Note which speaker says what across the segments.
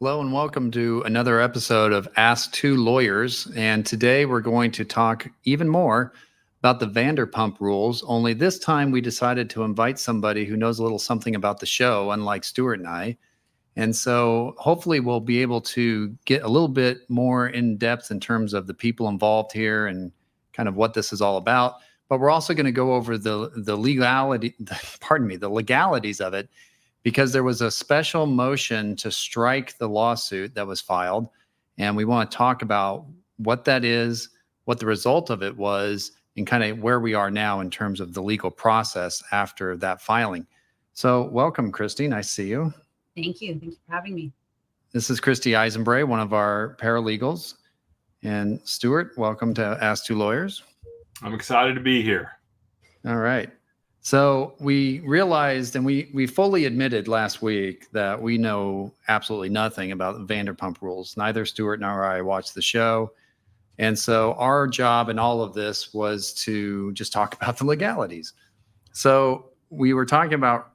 Speaker 1: Hello and welcome to another episode of Ask Two Lawyers. And today we're going to talk even more about the Vanderpump Rules, only this time we decided to invite somebody who knows a little something about the show, unlike Stewart and I. And so hopefully we'll be able to get a little bit more in depth in terms of the people involved here and kind of what this is all about. But we're also going to go over the legalities of it, because there was a special motion to strike the lawsuit that was filed. And we want to talk about what that is, what the result of it was, and kind of where we are now in terms of the legal process after that filing. So welcome, Christy. Nice to see you.
Speaker 2: Thank you. Thank you for having me.
Speaker 1: This is Christy Eisenbray, one of our paralegals. And Stewart, welcome to Ask Two Lawyers.
Speaker 3: I'm excited to be here.
Speaker 1: All right. So we realized, and we fully admitted last week, that we know absolutely nothing about Vanderpump Rules. Neither Stewart nor I watched the show. And so our job in all of this was to just talk about the legalities. So we were talking about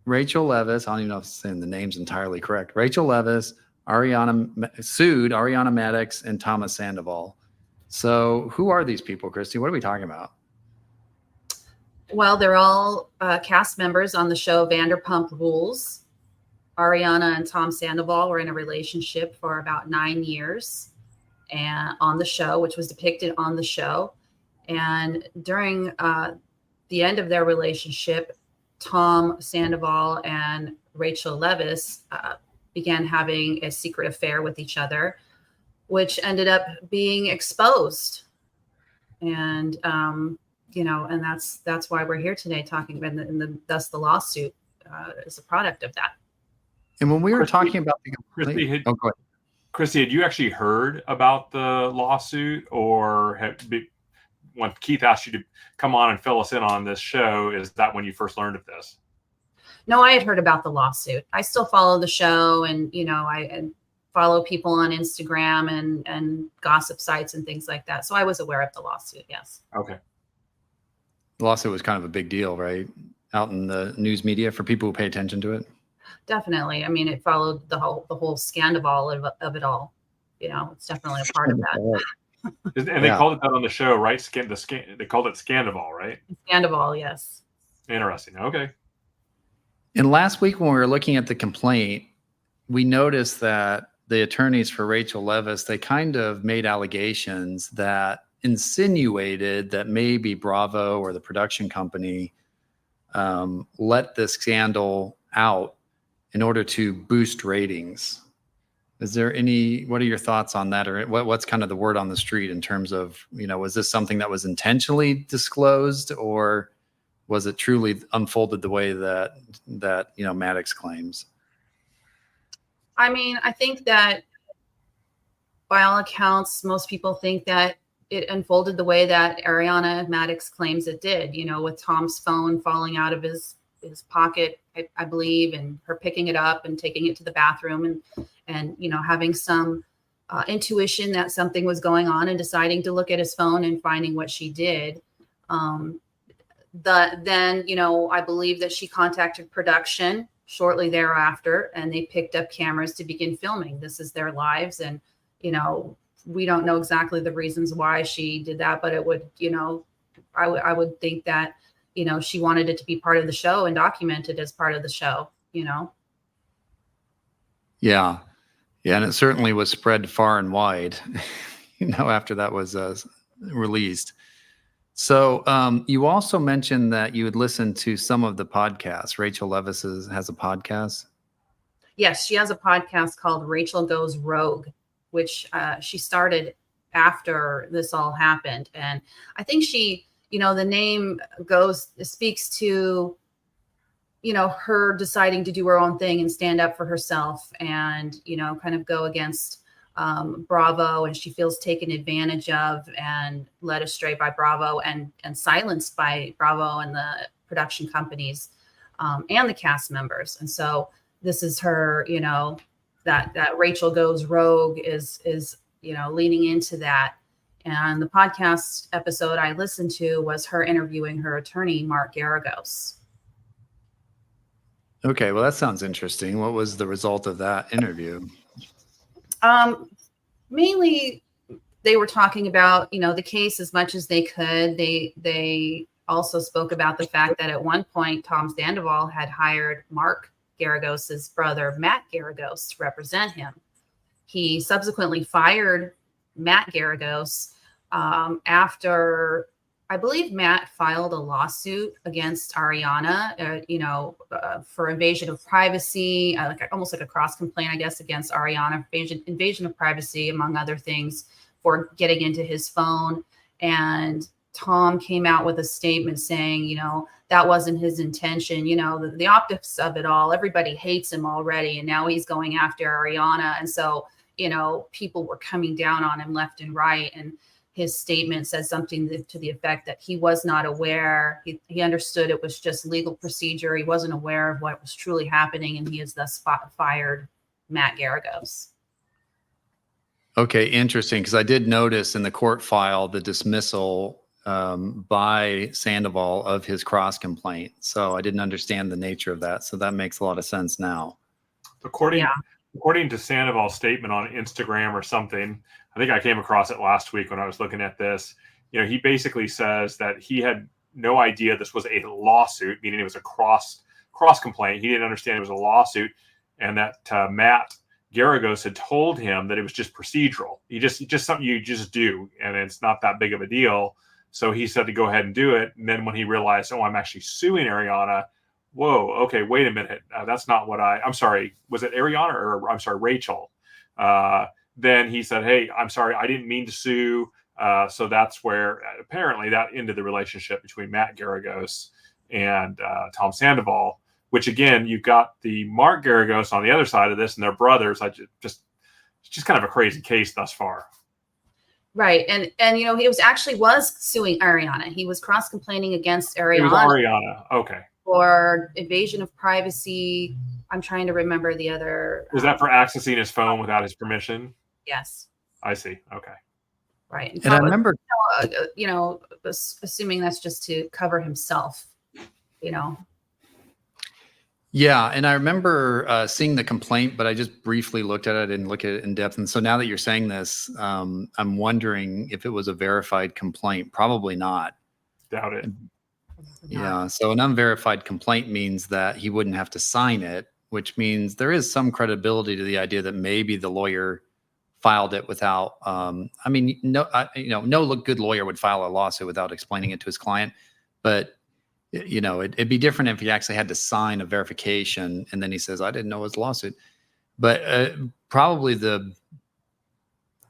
Speaker 1: Rachel Leviss. I don't even know if I'm saying the name's entirely correct. Rachel Leviss, sued Ariana Madix and Thomas Sandoval. So who are these people, Christy? What are we talking about?
Speaker 2: Well, they're all cast members on the show Vanderpump Rules. Ariana and Tom Sandoval were in a relationship for about 9 years and on the show, which was depicted on the show. And during the end of their relationship, Tom Sandoval and Rachel Leviss began having a secret affair with each other, which ended up being exposed. And and that's why we're here today talking about, and thus the lawsuit is a product of that.
Speaker 1: And when we were talking about
Speaker 3: Christy, had you actually heard about the lawsuit, or when Keith asked you to come on and fill us in on this show, is that when you first learned of this?
Speaker 2: No, I had heard about the lawsuit. I still follow the show, and I follow people on Instagram and gossip sites and things like that. So I was aware of the lawsuit. Yes.
Speaker 3: Okay.
Speaker 1: The lawsuit was kind of a big deal, right? Out in the news media for people who pay attention to it.
Speaker 2: Definitely. I mean, it followed the whole scandal of it all. It's definitely a part of that.
Speaker 3: And they called it that on the show, right? They called it Scandival, right?
Speaker 2: Scandival, yes.
Speaker 3: Interesting. Okay.
Speaker 1: And last week when we were looking at the complaint, we noticed that the attorneys for Rachel Leviss, they kind of made allegations that insinuated that maybe Bravo or the production company let this scandal out in order to boost ratings. What are your thoughts on that? Or what's kind of the word on the street in terms of, was this something that was intentionally disclosed, or was it truly unfolded the way that Madix claims?
Speaker 2: I mean, I think that by all accounts, most people think that it unfolded the way that Ariana Madix claims it did, with Tom's phone falling out of his pocket, I believe, and her picking it up and taking it to the bathroom and having some intuition that something was going on and deciding to look at his phone and finding what she did. Then, I believe that she contacted production shortly thereafter, and they picked up cameras to begin filming. This is their lives. And, we don't know exactly the reasons why she did that, but it would, I would think that, she wanted it to be part of the show and documented as part of the show,
Speaker 1: Yeah. Yeah. And it certainly was spread far and wide, after that was released. So you also mentioned that you had listened to some of the podcasts. Rachel Leviss has a podcast.
Speaker 2: Yes, she has a podcast called Rachel Goes Rogue, which she started after this all happened. And I think she, the name speaks to, her deciding to do her own thing and stand up for herself and, kind of go against Bravo. And she feels taken advantage of and led astray by Bravo and silenced by Bravo and the production companies and the cast members. And so this is her, that Rachel Goes Rogue is leaning into that. And the podcast episode I listened to was her interviewing her attorney, Mark Garagos.
Speaker 1: Okay, well, that sounds interesting. What was the result of that interview?
Speaker 2: Mainly, they were talking about, the case as much as they could. They also spoke about the fact that at one point, Tom Sandoval had hired Mark Garagos's brother, Matt Garagos, to represent him. He subsequently fired Matt Garagos after, I believe, Matt filed a lawsuit against Ariana, for invasion of privacy, almost like a cross complaint, I guess, against Ariana, invasion of privacy, among other things, for getting into his phone. And Tom came out with a statement saying, that wasn't his intention. The optics of it all, everybody hates him already. And now he's going after Ariana. And so, people were coming down on him left and right. And his statement says something to the effect that he was not aware. He understood it was just legal procedure. He wasn't aware of what was truly happening. And he has thus fired Matt Garagos.
Speaker 1: Okay, interesting. Because I did notice in the court file the dismissal by Sandoval of his cross complaint. So I didn't understand the nature of that. So that makes a lot of sense now.
Speaker 3: According to Sandoval's statement on Instagram or something, I think I came across it last week when I was looking at this. He basically says that he had no idea this was a lawsuit, meaning it was a cross complaint. He didn't understand it was a lawsuit, and that Matt Garagos had told him that it was just procedural. Just something you just do, and it's not that big of a deal. So he said to go ahead and do it. And then when he realized, I'm actually suing Ariana. Whoa, okay, wait a minute. That's not what I'm sorry. Was it Ariana or I'm sorry, Rachel? Then he said, hey, I'm sorry, I didn't mean to sue. So that's where apparently that ended the relationship between Matt Garagos and Tom Sandoval, which again, you've got the Mark Garagos on the other side of this and their brothers. It's just kind of a crazy case thus far.
Speaker 2: Right. And he was suing Ariana. He was cross complaining against Ariana.
Speaker 3: It was Ariana. Okay.
Speaker 2: For invasion of privacy. I'm trying to remember the other.
Speaker 3: Was that for accessing his phone without his permission?
Speaker 2: Yes.
Speaker 3: I see. Okay.
Speaker 2: Right.
Speaker 1: And I remember,
Speaker 2: assuming that's just to cover himself,
Speaker 1: Yeah. And I remember seeing the complaint, but I just briefly looked at it and looked at it in depth. And so now that you're saying this, I'm wondering if it was a verified complaint. Probably not.
Speaker 3: Doubt it.
Speaker 1: Yeah. So an unverified complaint means that he wouldn't have to sign it, which means there is some credibility to the idea that maybe the lawyer filed it without, no good lawyer would file a lawsuit without explaining it to his client. But, it'd be different if he actually had to sign a verification and then he says, I didn't know it was a lawsuit. But probably the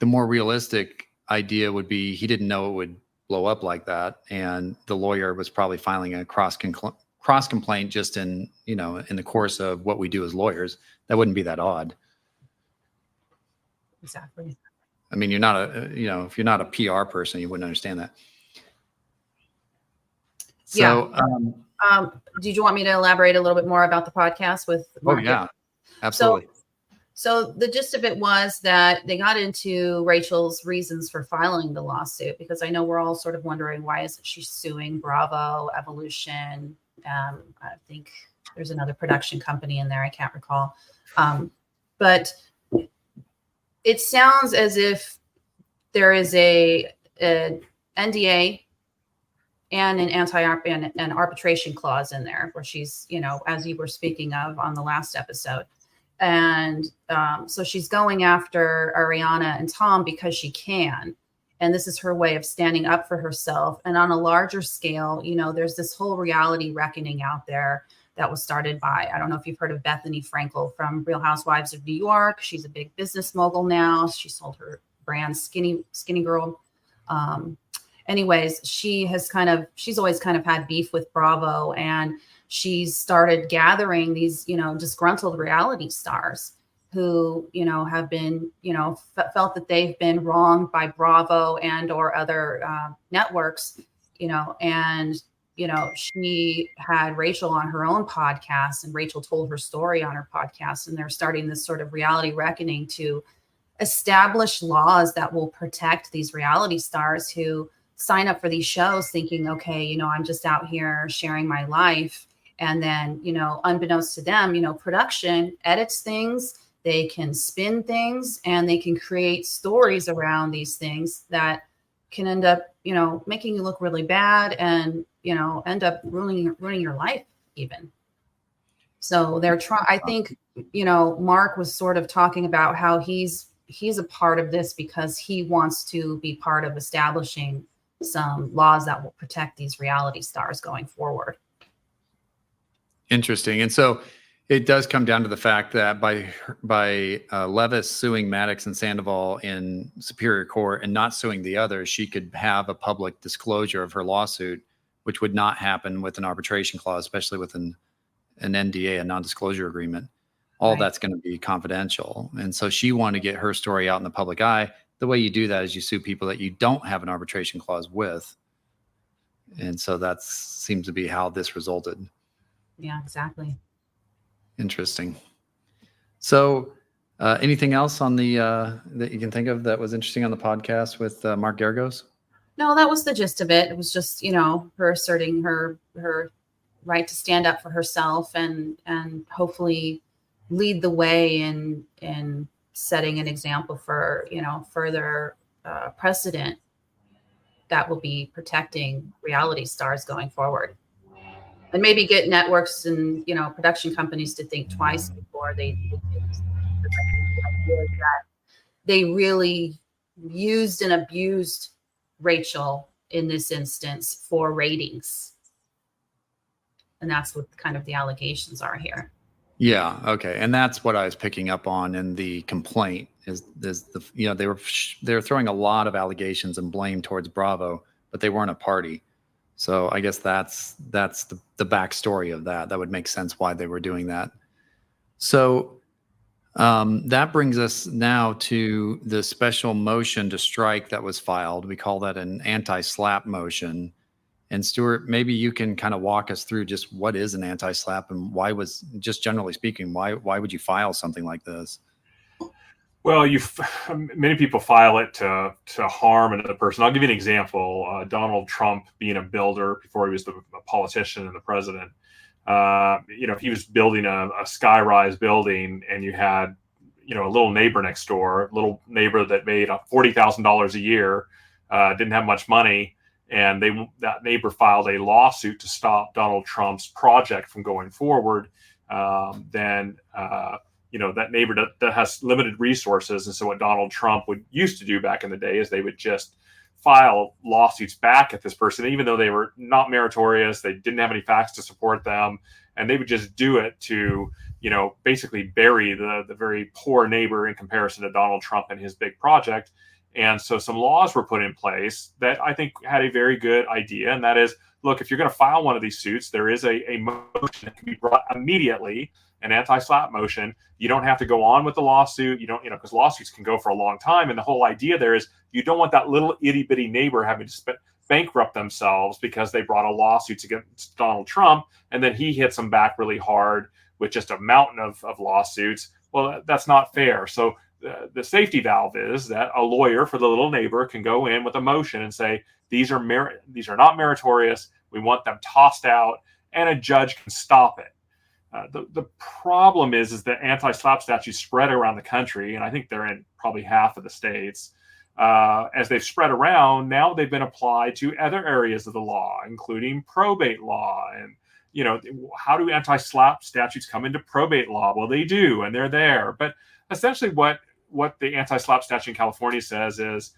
Speaker 1: more realistic idea would be he didn't know it would blow up like that, and the lawyer was probably filing a cross complaint just in the course of what we do as lawyers. That wouldn't be that odd.
Speaker 2: Exactly.
Speaker 1: I mean, you're not if you're not a PR person, you wouldn't understand that. So,
Speaker 2: did you want me to elaborate a little bit more about the podcast with Mark?
Speaker 1: Oh yeah, absolutely.
Speaker 2: So the gist of it was that they got into Rachel's reasons for filing the lawsuit, because I know we're all sort of wondering, why isn't she suing Bravo, Evolution? I think there's another production company in there. I can't recall. But it sounds as if there is an NDA and an arbitration clause in there where she's, as you were speaking of on the last episode. And so she's going after Ariana and Tom because she can. And this is her way of standing up for herself. And on a larger scale, there's this whole reality reckoning out there that was started by, I don't know if you've heard of Bethany Frankel from Real Housewives of New York. She's a big business mogul now. She sold her brand Skinny Girl. Anyways, she's always kind of had beef with Bravo, and she's started gathering these, disgruntled reality stars who, have been, felt that they've been wronged by Bravo and or other networks, and, she had Rachel on her own podcast, and Rachel told her story on her podcast, and they're starting this sort of reality reckoning to establish laws that will protect these reality stars who sign up for these shows thinking, okay, I'm just out here sharing my life. And then, unbeknownst to them, production edits things, they can spin things, and they can create stories around these things that can end up, making you look really bad and, end up ruining your life even. So they're trying, I think, Mark was sort of talking about how he's a part of this because he wants to be part of establishing some laws that will protect these reality stars going forward.
Speaker 1: Interesting. And so it does come down to the fact that by Levis suing Maddox and Sandoval in Superior Court and not suing the others, she could have a public disclosure of her lawsuit, which would not happen with an arbitration clause, especially with an NDA, a non-disclosure agreement. All that's going to be confidential. And so she wanted to get her story out in the public eye. The way you do that is you sue people that you don't have an arbitration clause with. And so that seems to be how this resulted.
Speaker 2: Yeah, exactly.
Speaker 1: Interesting. So anything else on the that you can think of that was interesting on the podcast with Mark Geragos?
Speaker 2: No, that was the gist of it. It was just, her asserting her right to stand up for herself and hopefully lead the way in setting an example for, further precedent that will be protecting reality stars going forward. And maybe get networks and, production companies to think twice before they they really used and abused Rachel in this instance for ratings. And that's what kind of the allegations are here.
Speaker 1: Yeah. Okay. And that's what I was picking up on in the complaint is they're throwing a lot of allegations and blame towards Bravo, but they weren't a party. So I guess that's the backstory of that. That would make sense why they were doing that. So that brings us now to the special motion to strike that was filed. We call that an anti-SLAPP motion. And Stewart, maybe you can kind of walk us through just what is an anti-SLAPP and why just generally speaking, why would you file something like this?
Speaker 3: Well, many people file it to harm another person. I'll give you an example. Donald Trump being a builder before he was a politician and the president. If he was building a sky-rise building and you had, a little neighbor next door, a little neighbor that made $40,000 a year, didn't have much money, and that neighbor filed a lawsuit to stop Donald Trump's project from going forward, then that neighbor that has limited resources. And so what Donald Trump used to do back in the day is they would just file lawsuits back at this person, even though they were not meritorious, they didn't have any facts to support them, and they would just do it to, basically bury the very poor neighbor in comparison to Donald Trump and his big project. And so some laws were put in place that I think had a very good idea. And that is, look, if you're going to file one of these suits, there is a motion that can be brought immediately, an anti-SLAPP motion. You don't have to go on with the lawsuit. You don't, because lawsuits can go for a long time. And the whole idea there is you don't want that little itty bitty neighbor having to bankrupt themselves because they brought a lawsuit against Donald Trump. And then he hits them back really hard with just a mountain of lawsuits. Well, that's not fair. So the safety valve is that a lawyer for the little neighbor can go in with a motion and say, these are not meritorious. We want them tossed out, and a judge can stop it. The problem is that anti-SLAPP statutes spread around the country, and I think they're in probably half of the states. As they've spread around, now they've been applied to other areas of the law, including probate law. And, how do anti-SLAPP statutes come into probate law? Well, they do, and they're there. But essentially what the anti-SLAPP statute in California says is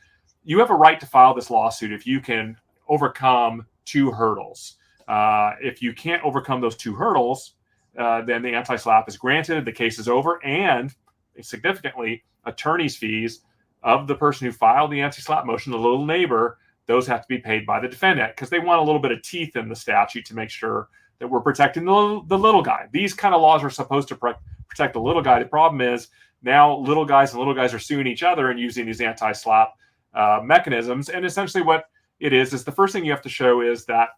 Speaker 3: you have a right to file this lawsuit if you can overcome two hurdles. If you can't overcome those two hurdles, then the anti-SLAPP is granted, the case is over, and significantly, attorney's fees of the person who filed the anti-SLAPP motion, the little neighbor, those have to be paid by the defendant because they want a little bit of teeth in the statute to make sure that we're protecting the little guy. These kind of laws are supposed to protect the little guy. The problem is now little guys are suing each other and using these anti-SLAPP mechanisms. And essentially what it is the first thing you have to show is that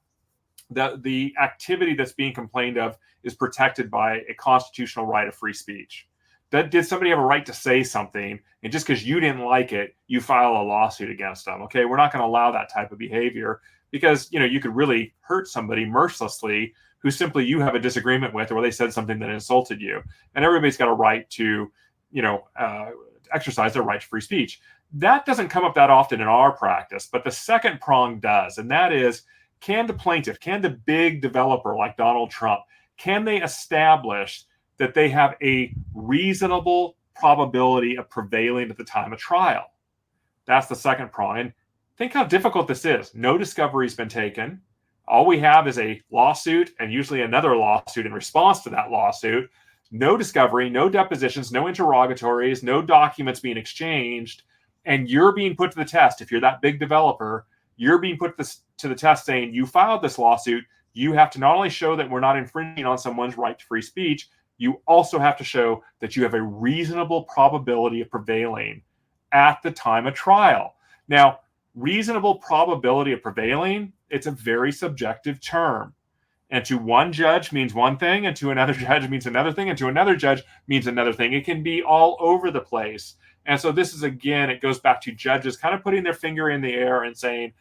Speaker 3: the activity that's being complained of is protected by a constitutional right of free speech. Did somebody have a right to say something, and just because you didn't like it, you file a lawsuit against them? Okay, we're not going to allow that type of behavior because you could really hurt somebody mercilessly who simply you have a disagreement with, or they said something that insulted you. And everybody's got a right to, exercise their right to free speech. That doesn't come up that often in our practice, but the second prong does. And that is, can the plaintiff, can the big developer like Donald Trump, can they establish that they have a reasonable probability of prevailing at the time of trial? That's the second prong. And think how difficult this is. No discovery has been taken. All we have is a lawsuit and usually another lawsuit in response to that lawsuit. No discovery, no depositions, no interrogatories, no documents being exchanged. And you're being put to the test. If you're that big developer, you're being put to the test saying you filed this lawsuit. You have to not only show that we're not infringing on someone's right to free speech, you also have to show that you have a reasonable probability of prevailing at the time of trial. Now, reasonable probability of prevailing, it's a very subjective term. And to one judge means one thing, and to another judge means another thing, and to another judge means another thing. It can be all over the place. And so this is, again, it goes back to judges kind of putting their finger in the air and saying,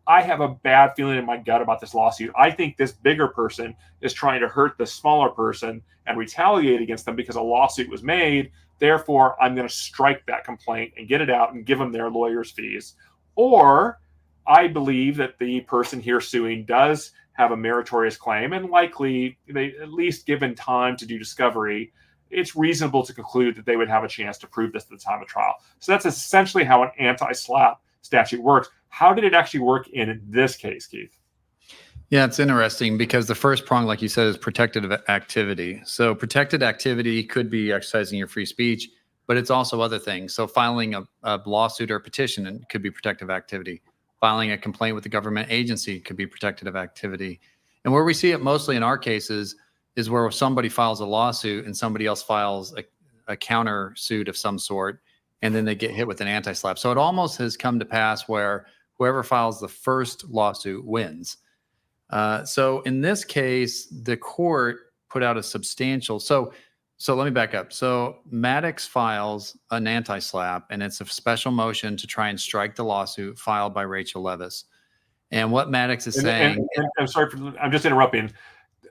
Speaker 3: I have a bad feeling in my gut about this lawsuit. I think this bigger person is trying to hurt the smaller person and retaliate against them because a lawsuit was made. Therefore, I'm going to strike that complaint and get it out and give them their lawyer's fees. Or I believe that the person here suing does have a meritorious claim, and likely, they, at least given time to do discovery, it's reasonable to conclude that they would have a chance to prove this at the time of trial. So that's essentially how an anti-SLAPP statute works. How did it actually work in this case, Keith?
Speaker 1: Yeah, it's interesting because the first prong, like you said, is protected activity. So protected activity could be exercising your free speech, but it's also other things. So filing a lawsuit or a petition could be protective activity. Filing a complaint with the government agency could be protective activity. And where we see it mostly in our cases is where somebody files a lawsuit and somebody else files a counter suit of some sort, and then they get hit with an anti-SLAPP. So it almost has come to pass where whoever files the first lawsuit wins. So in this case, the court put out a substantial, so let me back up. So Maddox files an anti-SLAPP, and it's a special motion to try and strike the lawsuit filed by Rachel Leviss. And what Maddox is saying,
Speaker 3: and I'm sorry, I'm just interrupting.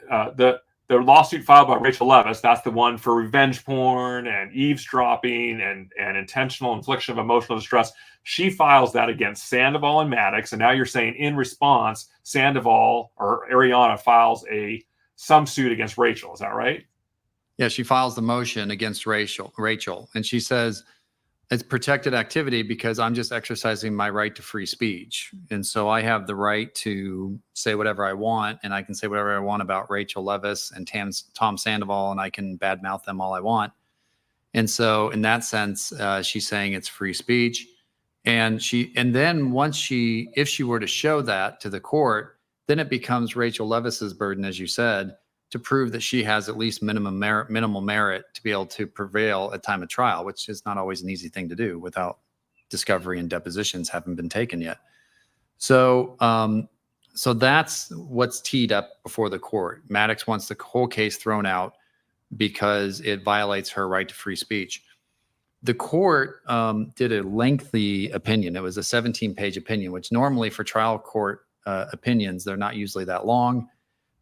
Speaker 3: The lawsuit filed by Rachel Leviss, that's the one for revenge porn and eavesdropping and intentional infliction of emotional distress. She files that against Sandoval and Maddox. And now you're saying in response, Sandoval or Ariana files some suit against Rachel. Is that right?
Speaker 1: Yeah, she files the motion against Rachel. And she says, it's protected activity because I'm just exercising my right to free speech. And so I have the right to say whatever I want, and I can say whatever I want about Rachel Leviss and Tom Sandoval, and I can badmouth them all I want. And so in that sense, she's saying it's free speech. And then if she were to show that to the court, then it becomes Rachel Levis's burden, as you said, to prove that she has at least minimal merit to be able to prevail at time of trial, which is not always an easy thing to do without discovery and depositions haven't been taken yet. So that's what's teed up before the court. Maddox wants the whole case thrown out because it violates her right to free speech. The court did a lengthy opinion. It was a 17-page opinion, which normally for trial court opinions, they're not usually that long.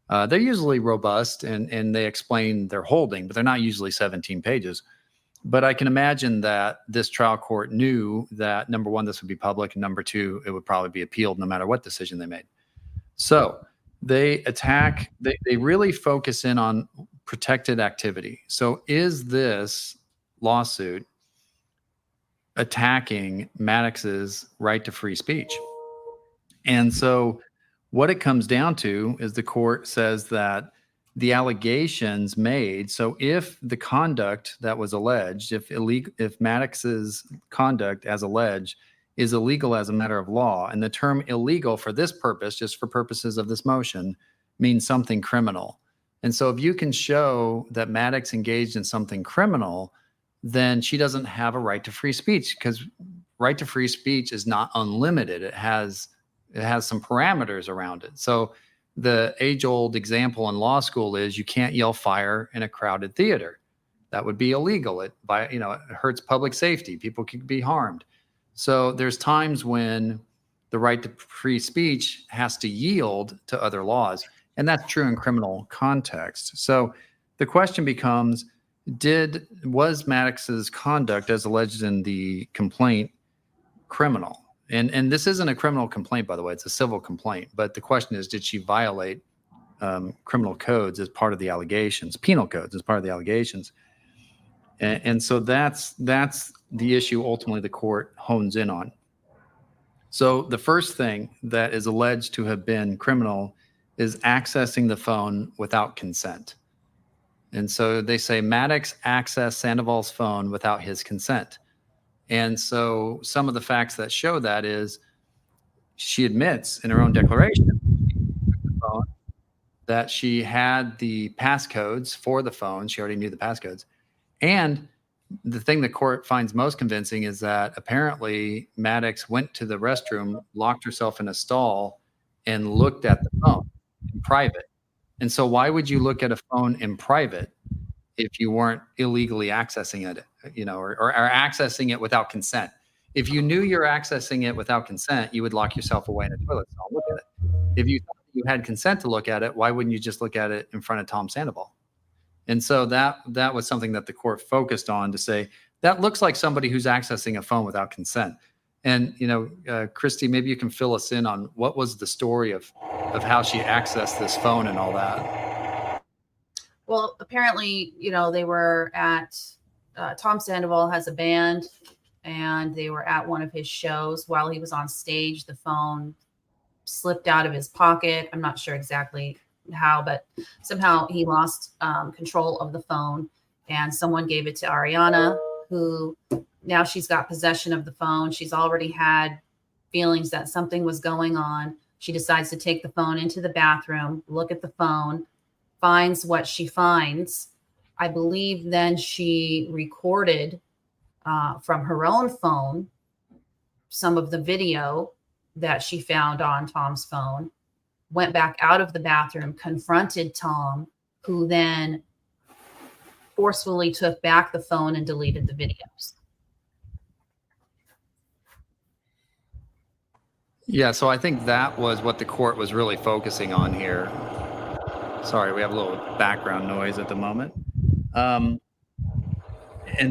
Speaker 1: They're usually robust and they explain their holding, but they're not usually 17 pages. But I can imagine that this trial court knew that, number one, this would be public, and number two, it would probably be appealed no matter what decision they made. So they really focus in on protected activity. So is this lawsuit attacking Maddox's right to free speech? And so what it comes down to is the court says that the allegations made, so if the conduct that was alleged, if Maddox's conduct as alleged is illegal as a matter of law, and the term illegal for this purpose, just for purposes of this motion, means something criminal. And so if you can show that Maddox engaged in something criminal, then she doesn't have a right to free speech, because right to free speech is not unlimited. It has some parameters around it. So the age-old example in law school is you can't yell fire in a crowded theater. That would be illegal. It hurts public safety. People could be harmed. So there's times when the right to free speech has to yield to other laws. And that's true in criminal context. So the question becomes, was Maddox's conduct as alleged in the complaint criminal? And this isn't a criminal complaint, by the way, it's a civil complaint. But the question is, did she violate criminal codes as part of the allegations, penal codes as part of the allegations? And so that's the issue ultimately the court hones in on. So the first thing that is alleged to have been criminal is accessing the phone without consent. And so they say Maddox accessed Sandoval's phone without his consent. And so some of the facts that show that is she admits in her own declaration that she had the passcodes for the phone. She already knew the passcodes. And the thing the court finds most convincing is that apparently Maddox went to the restroom, locked herself in a stall, and looked at the phone in private. And so why would you look at a phone in private if you weren't illegally accessing it, or accessing it without consent? If you knew you're accessing it without consent, you would lock yourself away in a toilet stall, look at it. If you thought you had consent to look at it, why wouldn't you just look at it in front of Tom Sandoval? And so that was something that the court focused on to say, that looks like somebody who's accessing a phone without consent. And, Christy, maybe you can fill us in on what was the story of how she accessed this phone and all that.
Speaker 2: Well, apparently, they were at, Tom Sandoval has a band, and they were at one of his shows. While he was on stage, the phone slipped out of his pocket. I'm not sure exactly how, but somehow he lost control of the phone, and someone gave it to Ariana, who now she's got possession of the phone. She's already had feelings that something was going on. She decides to take the phone into the bathroom, look at the phone, finds what she finds. I believe then she recorded from her own phone some of the video that she found on Tom's phone, went back out of the bathroom, confronted Tom, who then forcefully took back the phone and deleted the videos.
Speaker 1: Yeah, so I think that was what the court was really focusing on here. Sorry, we have a little background noise at the moment. And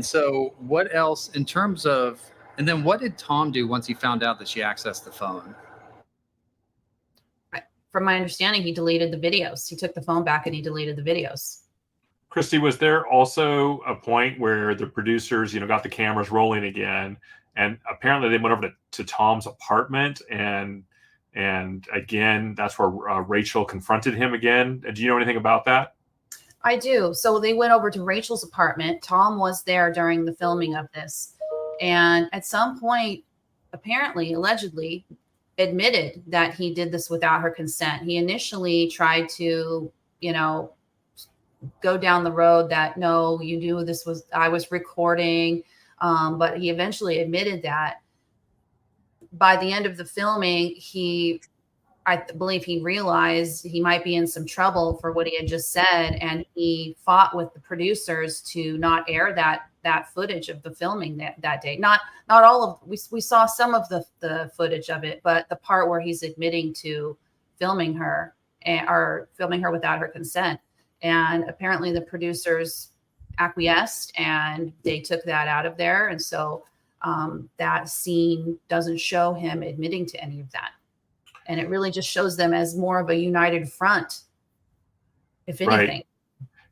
Speaker 1: so what else in terms of, and then what did Tom do once he found out that she accessed the phone?
Speaker 2: From my understanding, he deleted the videos. He took the phone back and he deleted the videos.
Speaker 3: Christy, was there also a point where the producers, got the cameras rolling again, and apparently they went over to Tom's apartment, and again, that's where Rachel confronted him again? Do you know anything about that?
Speaker 2: I do. So they went over to Rachel's apartment. Tom was there during the filming of this. And at some point, apparently, allegedly, admitted that he did this without her consent. He initially tried to, go down the road that, no, you knew I was recording. But he eventually admitted that. By the end of the filming, I believe he realized he might be in some trouble for what he had just said. And he fought with the producers to not air that footage of the filming that day. Not all of, we saw some of the footage of it, but the part where he's admitting to filming her or filming her without her consent. And apparently the producers acquiesced and they took that out of there. And so that scene doesn't show him admitting to any of that. And it really just shows them as more of a united front, if anything.
Speaker 3: Right.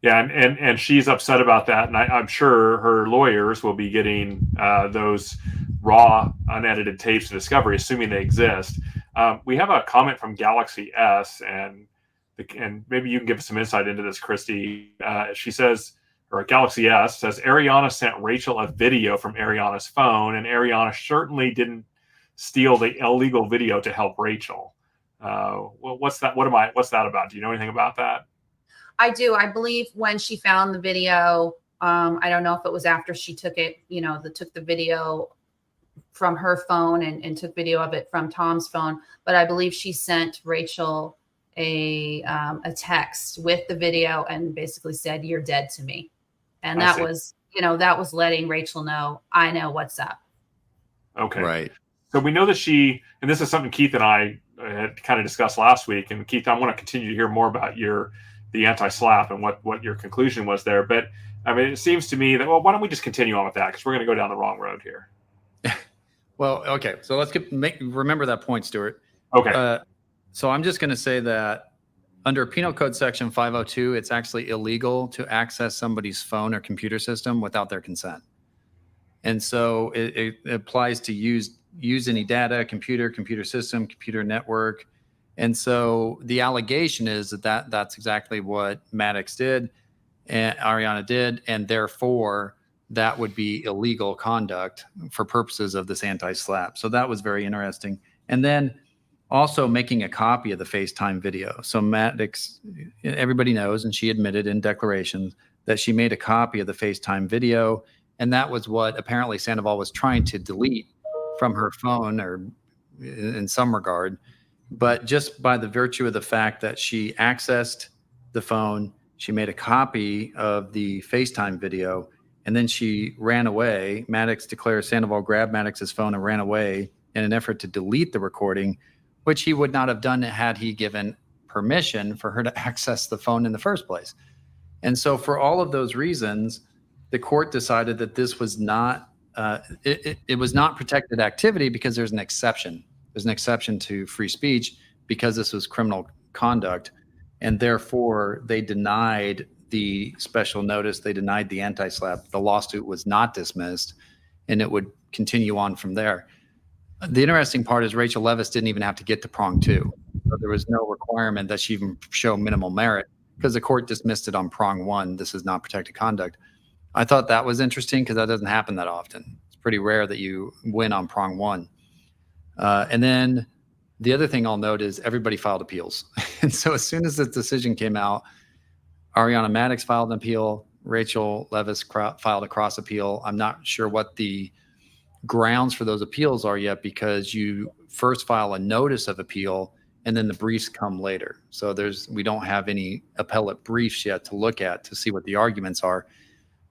Speaker 3: Yeah, and she's upset about that, and I'm sure her lawyers will be getting those raw, unedited tapes of discovery, assuming they exist. We have a comment from Galaxy S, and maybe you can give us some insight into this, Christy. She says, or Galaxy S says, Ariana sent Rachel a video from Ariana's phone, and Ariana certainly didn't steal the illegal video to help Rachel. Well, what's that? What's that about? Do you know anything about that?
Speaker 2: I do. I believe when she found the video, I don't know if it was after she took it, took the video from her phone and took video of it from Tom's phone. But I believe she sent Rachel a text with the video and basically said, "You're dead to me." And that was, that was letting Rachel know, I know what's up.
Speaker 3: Okay.
Speaker 1: Right.
Speaker 3: So we know that and this is something Keith and I had kind of discussed last week. And Keith, I want to continue to hear more about the anti-SLAPP and what your conclusion was there. But I mean, it seems to me that, well, why don't we just continue on with that? Because we're going to go down the wrong road here.
Speaker 1: Well, okay. So let's remember that point, Stewart.
Speaker 3: Okay.
Speaker 1: So I'm just going to say that under Penal Code Section 502, it's actually illegal to access somebody's phone or computer system without their consent. And so it applies to use any data, computer system, computer network. And so the allegation is that's exactly what Maddox did and Ariana did, and therefore that would be illegal conduct for purposes of this anti-SLAPP. So that was very interesting. And then also making a copy of the FaceTime video. So Maddox, everybody knows, and she admitted in declarations that she made a copy of the FaceTime video, and that was what apparently Sandoval was trying to delete from her phone, or in some regard. But just by the virtue of the fact that she accessed the phone, she made a copy of the FaceTime video, and then she ran away. Maddox declares Sandoval grabbed Maddox's phone and ran away in an effort to delete the recording, which he would not have done had he given permission for her to access the phone in the first place. And so for all of those reasons, the court decided that this was not, it was not protected activity because there's an exception. There's an exception to free speech because this was criminal conduct. And therefore, they denied the special notice. They denied the anti-SLAPP. The lawsuit was not dismissed, and it would continue on from there. The interesting part is Rachel Leviss didn't even have to get to prong 2. So there was no requirement that she even show minimal merit because the court dismissed it on prong 1. This is not protected conduct. I thought that was interesting because that doesn't happen that often. It's pretty rare that you win on prong 1. And then the other thing I'll note is everybody filed appeals. And so as soon as the decision came out, Ariana Maddox filed an appeal. Rachel Leviss filed a cross appeal. I'm not sure what the grounds for those appeals are yet, because you first file a notice of appeal and then the briefs come later. So we don't have any appellate briefs yet to look at to see what the arguments are.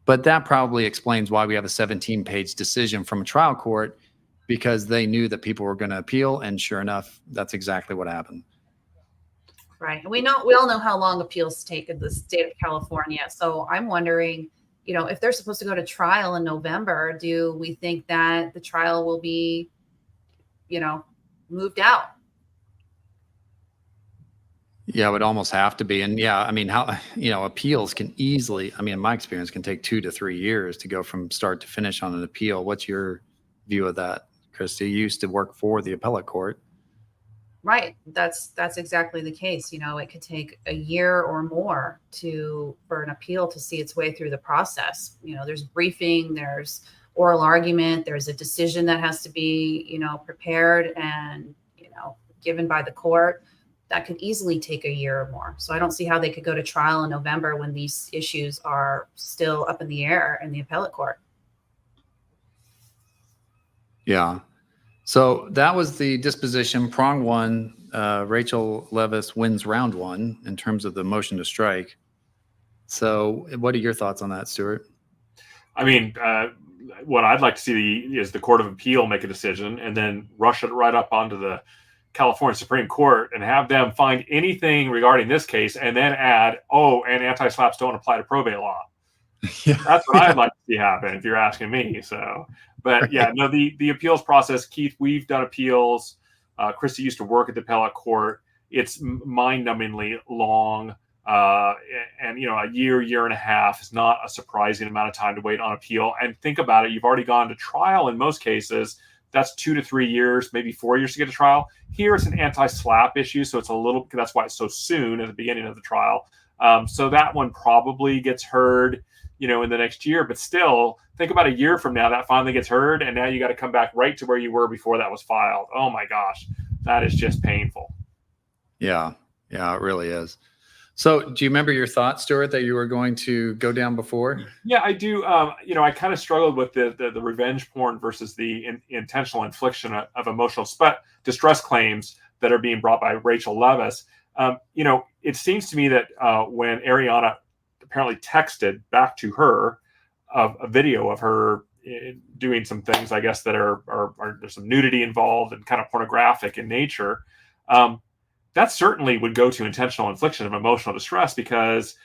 Speaker 1: But that probably explains why we have a 17-page decision from a trial court, because they knew that people were going to appeal, and sure enough, that's exactly what happened.
Speaker 2: Right. And we all know how long appeals take in the state of California. So I'm wondering, if they're supposed to go to trial in November, do we think that the trial will be, moved out?
Speaker 1: Yeah, it would almost have to be. And yeah, I mean, appeals can easily, in my experience, can take 2 to 3 years to go from start to finish on an appeal. What's your view of that, Christy? You used to work for the appellate court.
Speaker 2: Right. That's exactly the case. It could take a year or more for an appeal to see its way through the process. There's briefing, there's oral argument, there's a decision that has to be, prepared and, given by the court. That could easily take a year or more. So I don't see how they could go to trial in November when these issues are still up in the air in the appellate court.
Speaker 1: Yeah. So that was the disposition. Prong 1, Rachel Leviss wins round 1 in terms of the motion to strike. So what are your thoughts on that, Stewart?
Speaker 3: I mean, what I'd like to see is the Court of Appeal make a decision and then rush it right up onto the California Supreme Court and have them find anything regarding this case and then add, and anti-SLAPPs don't apply to probate law. Yeah. That's what I'd like to see happen if you're asking me. So, but yeah, no, the appeals process, Keith, we've done appeals. Christy used to work at the appellate court. It's mind-numbingly long. And a year and a half is not a surprising amount of time to wait on appeal. And think about it. You've already gone to trial in most cases. That's 2 to 3 years, maybe 4 years to get to trial. Here it's an anti-SLAPP issue. So that's why it's so soon at the beginning of the trial. So that one probably gets heard, in the next year, but still think about a year from now, that finally gets heard. And now you got to come back right to where you were before that was filed. Oh my gosh, that is just painful.
Speaker 1: Yeah. Yeah, it really is. So do you remember your thoughts, Stewart, that you were going to go down before?
Speaker 3: Yeah, I do. I kind of struggled with the revenge porn versus the intentional infliction of emotional distress claims that are being brought by Rachel Leviss. It seems to me that when Ariana apparently texted back to her a video of her doing some things, I guess, that are there's some nudity involved and kind of pornographic in nature. That certainly would go to intentional infliction of emotional distress, because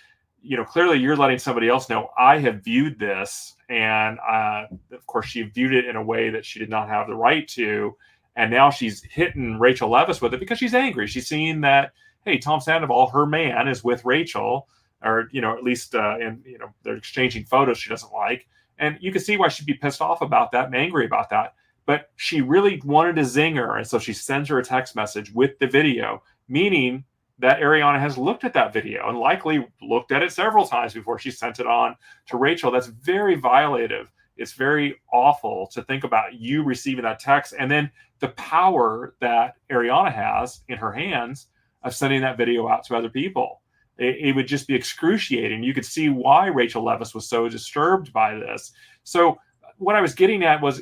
Speaker 3: clearly you're letting somebody else know, I have viewed this, and of course she viewed it in a way that she did not have the right to, and now she's hitting Rachel Leviss with it because she's angry. She's seeing that, hey, Tom Sandoval, her man, is with Rachel, or at least they're exchanging photos she doesn't like, and you can see why she'd be pissed off about that and angry about that. But she really wanted to zing her, and so she sends her a text message with the video, meaning that Ariana has looked at that video and likely looked at it several times before she sent it on to Rachel. That's very violative. It's very awful to think about you receiving that text, and then the power that Ariana has in her hands of sending that video out to other people. It would just be excruciating. You could see why Rachel Leviss was so disturbed by this. So what I was getting at was,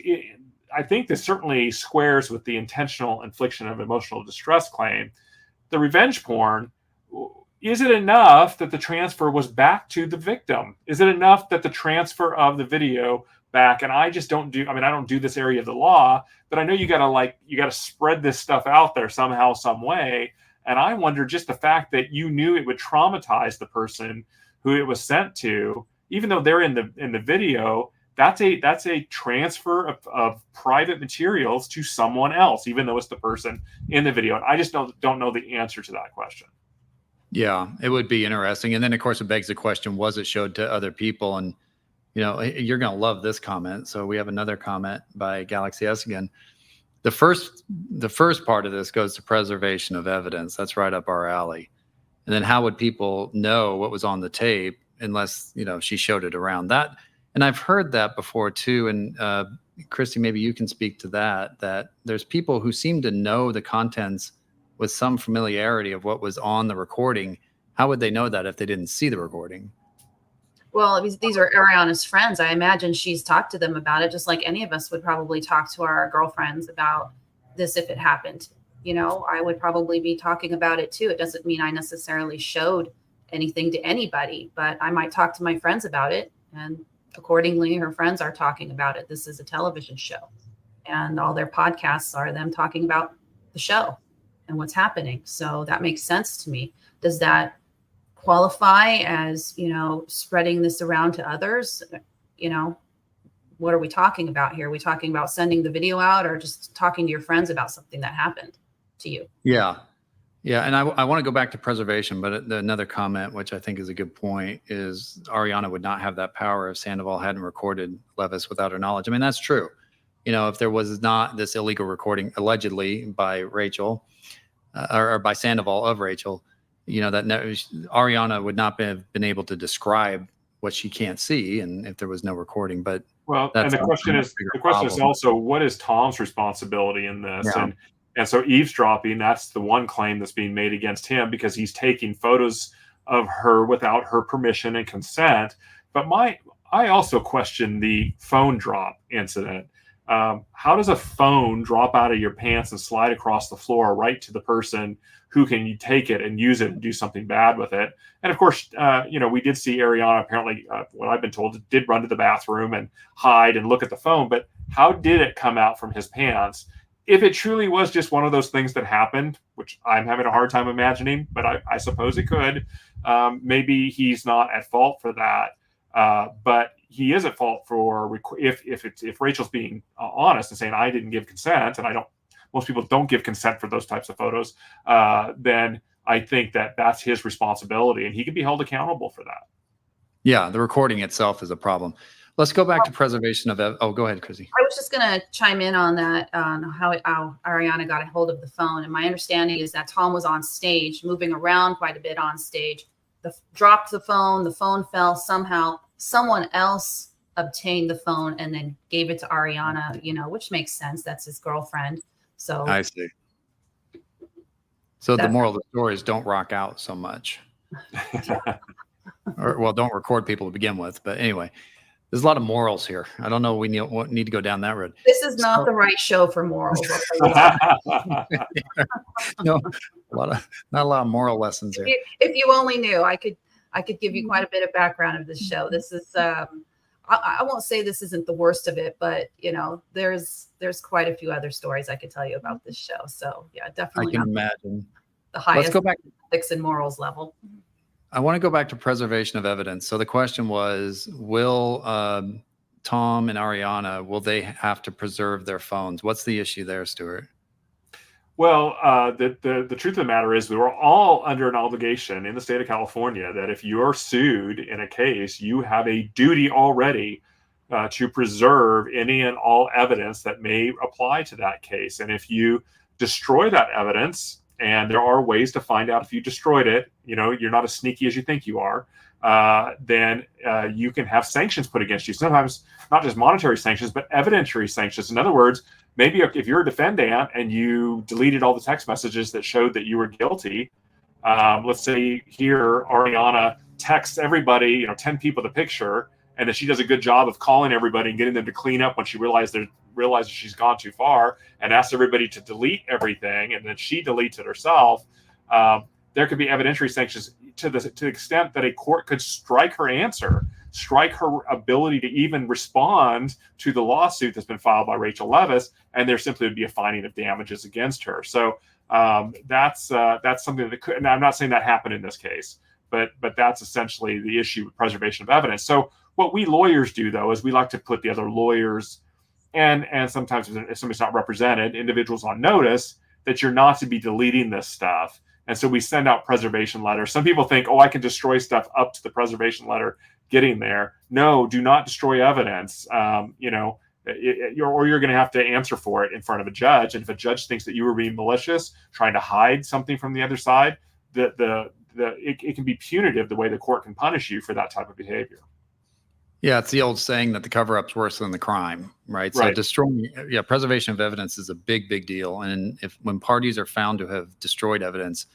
Speaker 3: I think this certainly squares with the intentional infliction of emotional distress claim. The revenge porn, is it enough that the transfer was back to the victim? Is it enough that the transfer of the video back, and I don't do this area of the law, but I know you gotta spread this stuff out there somehow, some way. And I wonder, just the fact that you knew it would traumatize the person who it was sent to, even though they're in the video, that's a transfer of private materials to someone else, even though it's the person in the video. And I just don't know the answer to that question.
Speaker 1: Yeah, it would be interesting. And then, of course, it begs the question, was it showed to other people? And, you're going to love this comment. So we have another comment by Galaxy S again. The first part of this goes to preservation of evidence. That's right up our alley. And then how would people know what was on the tape unless, she showed it around that? And I've heard that before too. And Christy, maybe you can speak to that there's people who seem to know the contents with some familiarity of what was on the recording. How would they know that if they didn't see the recording?
Speaker 2: Well, these are Ariana's friends. I imagine she's talked to them about it, just like any of us would probably talk to our girlfriends about this if it happened. I would probably be talking about it too. It doesn't mean I necessarily showed anything to anybody, but I might talk to my friends about it, and accordingly, her friends are talking about it. This is a television show, and all their podcasts are them talking about the show and what's happening. So that makes sense to me. Does that qualify as, spreading this around to others? What are we talking about here? Are we talking about sending the video out, or just talking to your friends about something that happened to you?
Speaker 1: Yeah. And I want to go back to preservation, but another comment, which I think is a good point, is Ariana would not have that power if Sandoval hadn't recorded Leviss without her knowledge. I mean, that's true. If there was not this illegal recording allegedly by Rachel or by Sandoval of Rachel, Ariana would not have been able to describe what she can't see, and if there was no recording. But
Speaker 3: and the question is also, what is Tom's responsibility in this?
Speaker 1: Yeah.
Speaker 3: And so eavesdropping, that's the one claim that's being made against him, because he's taking photos of her without her permission and consent. But I also question the phone drop incident. How does a phone drop out of your pants and slide across the floor right to the person who can take it and use it and do something bad with it? And of course, we did see Ariana apparently, what I've been told, did run to the bathroom and hide and look at the phone. But how did it come out from his pants? If it truly was just one of those things that happened, which I'm having a hard time imagining, but I suppose it could, maybe he's not at fault for that. But he is at fault for if Rachel's being honest and saying, I didn't give consent, and most people don't give consent for those types of photos, then I think that's his responsibility, and he can be held accountable for that.
Speaker 1: Yeah, the recording itself is a problem. Let's go back to preservation of. Oh, go ahead, Chrissy.
Speaker 2: I was just going to chime in on that, on how Ariana got a hold of the phone. And my understanding is that Tom was on stage, moving around quite a bit on stage. Dropped the phone fell. Somehow someone else obtained the phone and then gave it to Ariana, which makes sense. That's his girlfriend. So
Speaker 1: I see. So the moral of the story is don't rock out so much. Or don't record people to begin with. But anyway, there's a lot of morals here. I don't know. We need to go down that road.
Speaker 2: This is not the right show for morals.
Speaker 1: No, not a lot of moral lessons here.
Speaker 2: If you only knew, I could give you quite a bit of background of this show. This is I won't say this isn't the worst of it, but there's quite a few other stories I could tell you about this show. So yeah,
Speaker 1: I
Speaker 2: definitely
Speaker 1: can
Speaker 2: not
Speaker 1: imagine.
Speaker 2: the highest
Speaker 1: Let's go back.
Speaker 2: ethics and morals level.
Speaker 1: I want to go back to preservation of evidence. So the question was, will Tom and Ariana, will they have to preserve their phones? What's the issue there, Stewart?
Speaker 3: Well, the truth of the matter is we were all under an obligation in the state of California that if you are sued in a case, you have a duty already to preserve any and all evidence that may apply to that case. And if you destroy that evidence, and there are ways to find out if you destroyed it, you're not as sneaky as you think you are, then you can have sanctions put against you. Sometimes not just monetary sanctions, but evidentiary sanctions. In other words, maybe if you're a defendant and you deleted all the text messages that showed that you were guilty, let's say here Ariana texts everybody, 10 people the picture, and then she does a good job of calling everybody and getting them to clean up when she realizes she's gone too far, and asks everybody to delete everything, and then she deletes it herself. There could be evidentiary sanctions to the extent that a court could strike her answer, strike her ability to even respond to the lawsuit that's been filed by Rachel Leviss, and there simply would be a finding of damages against her. So that's something that could. And I'm not saying that happened in this case, but that's essentially the issue with preservation of evidence. So what we lawyers do, though, is we like to put the other lawyers and sometimes if somebody's not represented, individuals on notice that you're not to be deleting this stuff. And so we send out preservation letters. Some people think, I can destroy stuff up to the preservation letter getting there. No, do not destroy evidence. Or you're going to have to answer for it in front of a judge. And if a judge thinks that you were being malicious, trying to hide something from the other side, it can be punitive the way the court can punish you for that type of behavior.
Speaker 1: Yeah, it's the old saying that the cover-up's worse than the crime, right? So preservation of evidence is a big, big deal. And when parties are found to have destroyed evidence,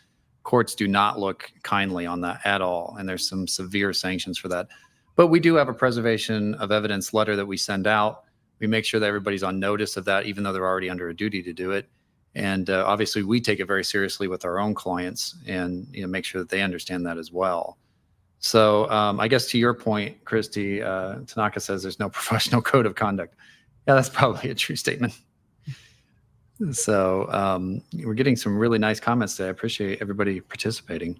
Speaker 1: courts do not look kindly on that at all. And there's some severe sanctions for that. But we do have a preservation of evidence letter that we send out. We make sure that everybody's on notice of that, even though they're already under a duty to do it. And obviously, we take it very seriously with our own clients and make sure that they understand that as well. So I guess to your point, Christy, Tanaka says there's no professional code of conduct. Yeah, that's probably a true statement. So we're getting some really nice comments today. I appreciate everybody participating.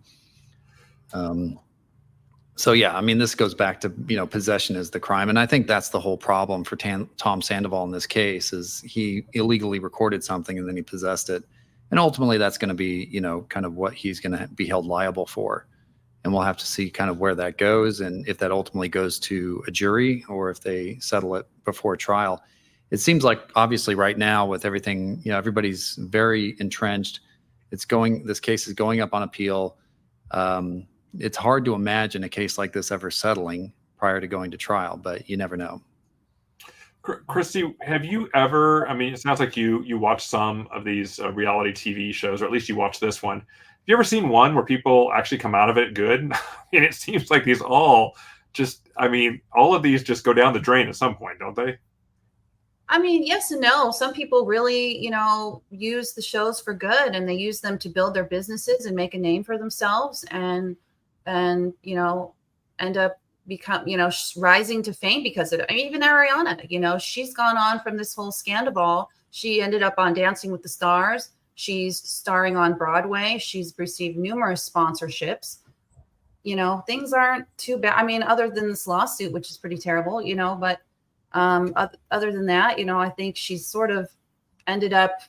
Speaker 1: So yeah, this goes back to, possession is the crime. And I think that's the whole problem for Tom Sandoval in this case is he illegally recorded something and then he possessed it. And ultimately that's going to be, kind of what he's going to be held liable for. And we'll have to see kind of where that goes and if that ultimately goes to a jury or if they settle it before trial. It seems like obviously right now with everything, everybody's very entrenched. This case is going up on appeal. It's hard to imagine a case like this ever settling prior to going to trial, but you never know.
Speaker 3: Christy, have you ever, it sounds like you watch some of these reality TV shows, or at least you watch this one. Have you ever seen one where people actually come out of it good? It seems like these all of these just go down the drain at some point, don't they?
Speaker 2: Yes and no. Some people really, use the shows for good and they use them to build their businesses and make a name for themselves and end up rising to fame because of it. Even Ariana, she's gone on from this whole scandal. She ended up on Dancing with the Stars. She's starring on Broadway. She's received numerous sponsorships. Things aren't too bad. Other than this lawsuit, which is pretty terrible, but other than that, I think she's sort of ended up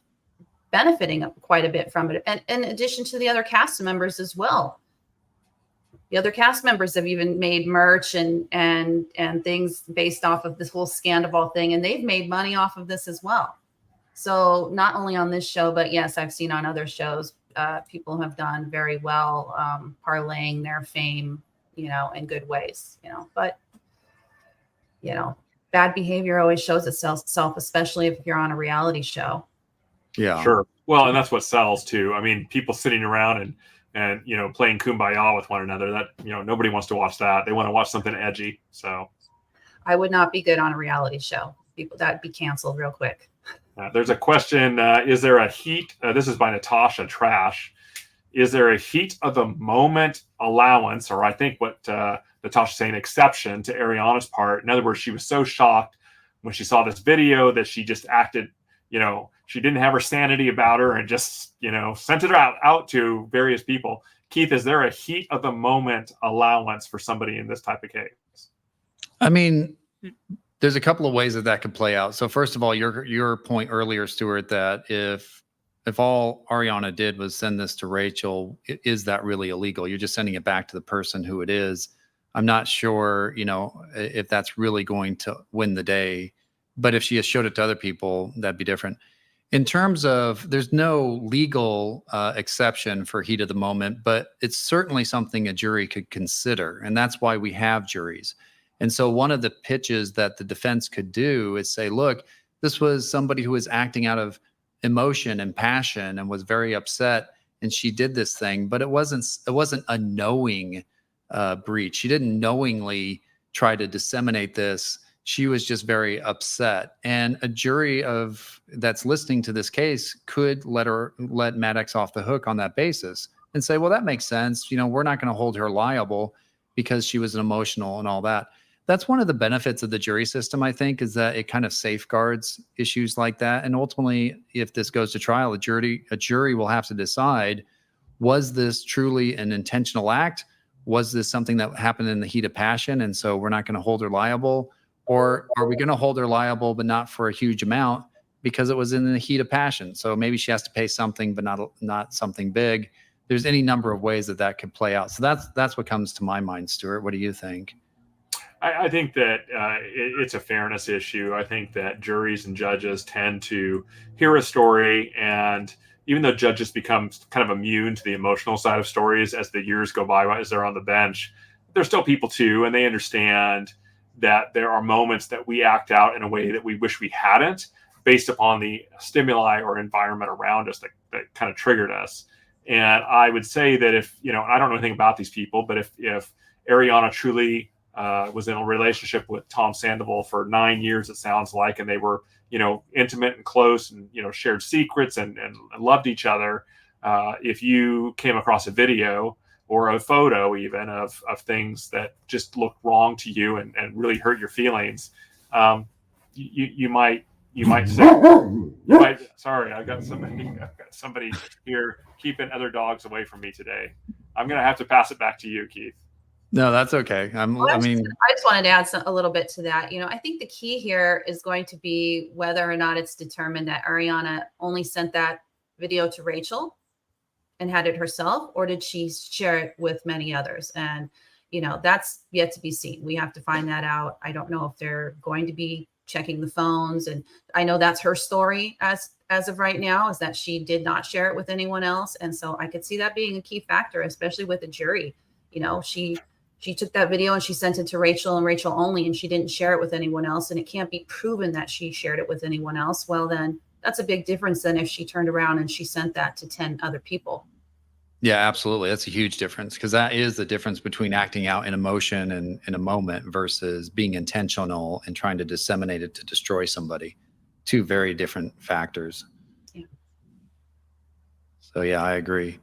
Speaker 2: benefiting quite a bit from it. And in addition to the other cast members as well. The other cast members have even made merch and things based off of this whole scandal thing. And they've made money off of this as well. So not only on this show, but yes, I've seen on other shows, people have done very well, parlaying their fame, in good ways, but, bad behavior always shows itself, especially if you're on a reality show.
Speaker 1: Yeah,
Speaker 3: sure. Well, and that's what sells too. People sitting around and playing kumbaya with one another, that, nobody wants to watch that. They want to watch something edgy. So
Speaker 2: I would not be good on a reality show. That'd be canceled real quick.
Speaker 3: There's a question. Is there a heat? This is by Natasha Trash. is there a heat of the moment allowance, or I think what Natasha's saying, exception to Ariana's part? In other words, she was so shocked when she saw this video that she just acted, she didn't have her sanity about her and just, sent it out to various people. Keith, is there a heat of the moment allowance for somebody in this type of case?
Speaker 1: I mean, there's a couple of ways that could play out. So first of all, your point earlier, Stewart, that if all Ariana did was send this to Rachel, is that really illegal? You're just sending it back to the person who it is. I'm not sure, if that's really going to win the day. But if she has showed it to other people, that'd be different. In terms of, there's no legal exception for heat of the moment, but it's certainly something a jury could consider. And that's why we have juries. And so one of the pitches that the defense could do is say, look, this was somebody who was acting out of emotion and passion and was very upset, and she did this thing, but it wasn't a knowing breach. She didn't knowingly try to disseminate this. She was just very upset. And a jury that's listening to this case could let Maddox off the hook on that basis and say, well, that makes sense. We're not going to hold her liable because she was emotional and all that. That's one of the benefits of the jury system, I think, is that it kind of safeguards issues like that. And ultimately, if this goes to trial, a jury will have to decide, was this truly an intentional act? Was this something that happened in the heat of passion, and so we're not going to hold her liable? Or are we going to hold her liable, but not for a huge amount because it was in the heat of passion? So maybe she has to pay something, but not something big. There's any number of ways that could play out. So that's what comes to my mind, Stewart. What do you think?
Speaker 3: I think that it's a fairness issue. I think that juries and judges tend to hear a story, and even though judges become kind of immune to the emotional side of stories as the years go by, as they're on the bench, they're still people too, and they understand that there are moments that we act out in a way that we wish we hadn't, based upon the stimuli or environment around us that kind of triggered us. And I would say that if, I don't know anything about these people, but if Ariana truly was in a relationship with Tom Sandoval for 9 years, it sounds like, and they were, intimate and close and, shared secrets and loved each other. If you came across a video or a photo even of things that just look wrong to you and really hurt your feelings, you might say, sorry, I've got somebody here keeping other dogs away from me today. I'm going to have to pass it back to you, Keith.
Speaker 1: No, that's okay. I
Speaker 2: just wanted to add a little bit to that. I think the key here is going to be whether or not it's determined that Ariana only sent that video to Rachel and had it herself, or did she share it with many others? And, that's yet to be seen. We have to find that out. I don't know if they're going to be checking the phones. And I know that's her story as of right now, is that she did not share it with anyone else. And so I could see that being a key factor, especially with a jury. She took that video and she sent it to Rachel and Rachel only, and she didn't share it with anyone else. And it can't be proven that she shared it with anyone else. Well, then that's a big difference than if she turned around and she sent that to 10 other people.
Speaker 1: Yeah, absolutely. That's a huge difference, because that is the difference between acting out in emotion and in a moment versus being intentional and trying to disseminate it to destroy somebody. Two very different factors.
Speaker 2: Yeah.
Speaker 1: So yeah, I agree.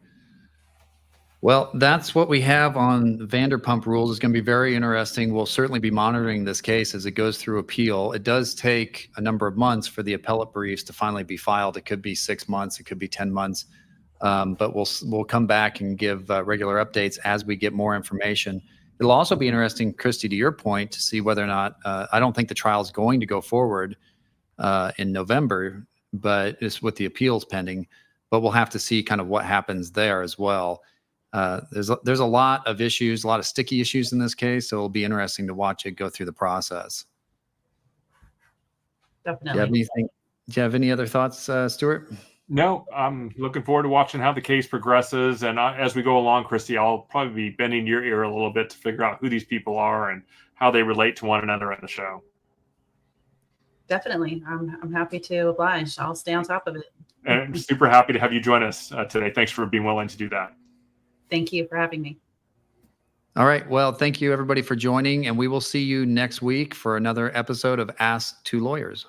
Speaker 1: Well, that's what we have on Vanderpump Rules. It's going to be very interesting. We'll certainly be monitoring this case as it goes through appeal. It does take a number of months for the appellate briefs to finally be filed. It could be 6 months. It could be 10 months. But we'll come back and give regular updates as we get more information. It'll also be interesting, Christy, to your point, to see whether or not, I don't think the trial is going to go forward in November, but it's with the appeals pending. But we'll have to see kind of what happens there as well. There's a lot of issues, a lot of sticky issues in this case, so it'll be interesting to watch it go through the process.
Speaker 2: Definitely.
Speaker 1: Do you have any other thoughts, Stewart?
Speaker 3: No, I'm looking forward to watching how the case progresses. And as we go along, Christy, I'll probably be bending your ear a little bit to figure out who these people are and how they relate to one another in the show.
Speaker 2: Definitely. I'm happy to oblige. I'll stay on top of it.
Speaker 3: And I'm super happy to have you join us today. Thanks for being willing to do that.
Speaker 2: Thank you for having me.
Speaker 1: All right. Well, thank you everybody for joining, and we will see you next week for another episode of Ask Two Lawyers.